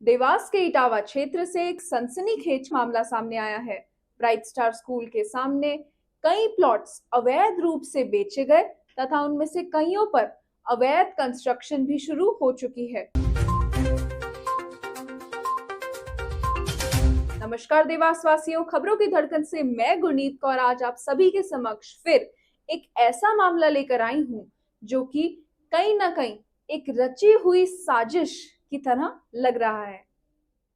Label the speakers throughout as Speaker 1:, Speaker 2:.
Speaker 1: देवास के इटावा क्षेत्र से एक सनसनीखेज मामला सामने आया है। ब्राइट स्टार स्कूल के सामने कई प्लॉट्स अवैध रूप से बेचे गए तथा उनमें से कईयों पर अवैध कंस्ट्रक्शन भी शुरू हो चुकी है। नमस्कार देवास वासियों, खबरों की धड़कन से मैं गुरनीत कौर आज आप सभी के समक्ष फिर एक ऐसा मामला लेकर आई हूं जो कि कहीं ना कहीं एक रची हुई साजिश की तरह लग रहा है।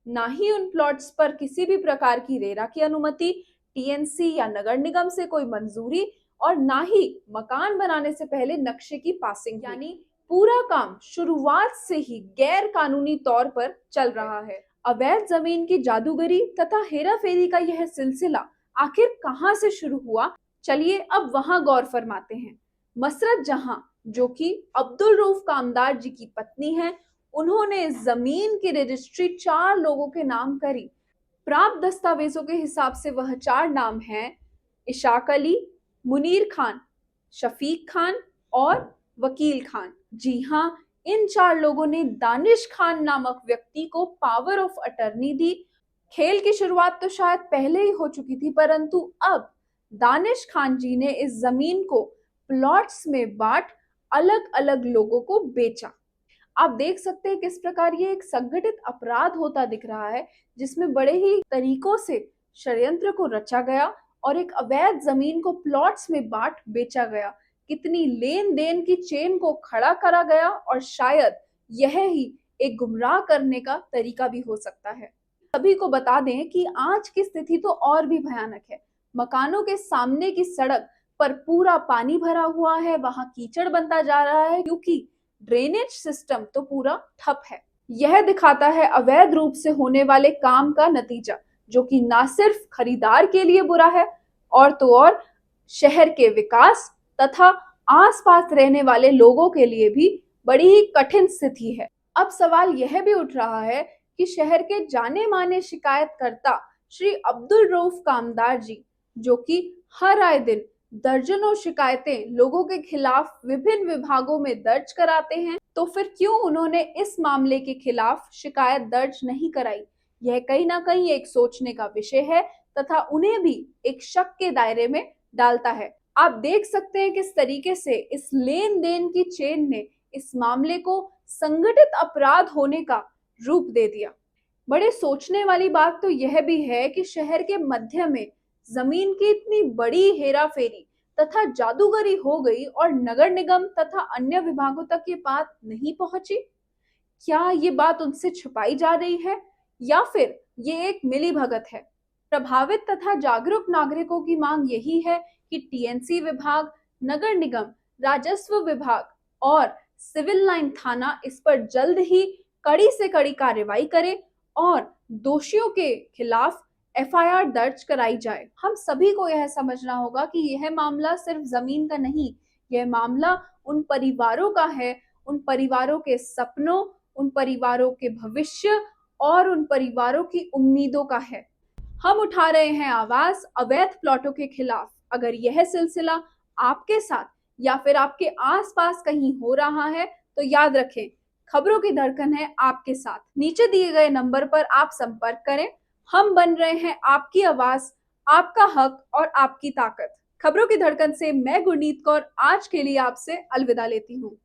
Speaker 1: ना ही उन प्लॉट्स पर किसी भी प्रकार की रेरा की अनुमति, टीएनसी या नगर निगम से कोई मंजूरी और ना ही मकान बनाने से पहले नक्शे की पासिंग, यानी पूरा काम शुरुआत से ही गैर कानूनी तौर पर चल रहा है। अवैध जमीन की जादूगरी तथा हेराफेरी का यह सिलसिला आखिर कहां से शुरू हुआ, चलिए अब वहां गौर फरमाते हैं। मसरत जहां, जो कि अब्दुल रऊफ कामदार जी की पत्नी है, उन्होंने जमीन की रजिस्ट्री 4 लोगों के नाम करी। प्राप्त दस्तावेजों के हिसाब से वह 4 नाम हैं इशाक अली, मुनीर खान, शफीक खान और वकील खान। जी हाँ, इन 4 लोगों ने दानिश खान नामक व्यक्ति को पावर ऑफ अटर्नी दी। खेल की शुरुआत तो शायद पहले ही हो चुकी थी, परंतु अब दानिश खान जी ने इस जमीन को प्लॉट्स में बांट अलग अलग लोगों को बेचा। आप देख सकते हैं किस प्रकार ये एक संगठित अपराध होता दिख रहा है, जिसमें बड़े ही तरीकों से षड्यंत्र को रचा गया और एक अवैध जमीन को प्लॉट्स में बांट बेचा गया। कितनी लेन देन की चेन को खड़ा करा गया और शायद यह ही एक गुमराह करने का तरीका भी हो सकता है। सभी को बता दें कि आज की स्थिति तो और भी भयानक है। मकानों के सामने की सड़क पर पूरा पानी भरा हुआ है, वहां कीचड़ बनता जा रहा है क्योंकि ड्रेनेज सिस्टम तो पूरा ठप है। यह दिखाता है अवैध रूप से होने वाले काम का नतीजा, जो कि ना सिर्फ खरीदार के लिए बुरा है और तो और शहर के विकास तथा आसपास रहने वाले लोगों के लिए भी बड़ी ही कठिन स्थिति है। अब सवाल यह भी उठ रहा है कि शहर के जाने माने शिकायतकर्ता श्री अब्दुल रऊफ कामदार जी, जो कि हर आए दिन दर्जनों शिकायतें लोगों के खिलाफ विभिन्न विभागों में दर्ज कराते हैं, तो फिर क्यों उन्होंने इस मामले के खिलाफ शिकायत दर्ज नहीं कराई? यह कहीं ना कहीं एक सोचने का विषय है तथा उन्हें भी एक शक के दायरे में डालता है। आप देख सकते हैं किस तरीके से इस लेन देन की चेन ने इस मामले को संगठित अपराध होने का रूप दे दिया। बड़े सोचने वाली बात तो यह भी है कि शहर के मध्य में जमीन की इतनी बड़ी हेराफेरी तथा जादूगरी हो गई और नगर निगम तथा अन्य विभागों तक ये बात नहीं पहुंची। क्या ये बात उनसे छुपाई जा रही है या फिर ये एक मिलीभगत है? प्रभावित तथा जागरूक नागरिकों की मांग यही है कि टीएनसी विभाग, नगर निगम, राजस्व विभाग और सिविल लाइन थाना इस पर जल्द ही कड़ी से कड़ी कार्रवाई करे और दोषियों के खिलाफ एफआईआर दर्ज कराई जाए। हम सभी को यह समझना होगा कि यह मामला सिर्फ जमीन का नहीं, यह मामला उन परिवारों का है, उन परिवारों के सपनों, उन परिवारों के भविष्य और उन परिवारों की उम्मीदों का है। हम उठा रहे हैं आवाज अवैध प्लॉटों के खिलाफ। अगर यह सिलसिला आपके साथ या फिर आपके आसपास कहीं हो रहा है तो याद रखें, खबरों की धड़कन है आपके साथ। नीचे दिए गए नंबर पर आप संपर्क करें। हम बन रहे हैं आपकी आवाज, आपका हक और आपकी ताकत। खबरों की धड़कन से मैं गुरनीत कौर आज के लिए आपसे अलविदा लेती हूँ।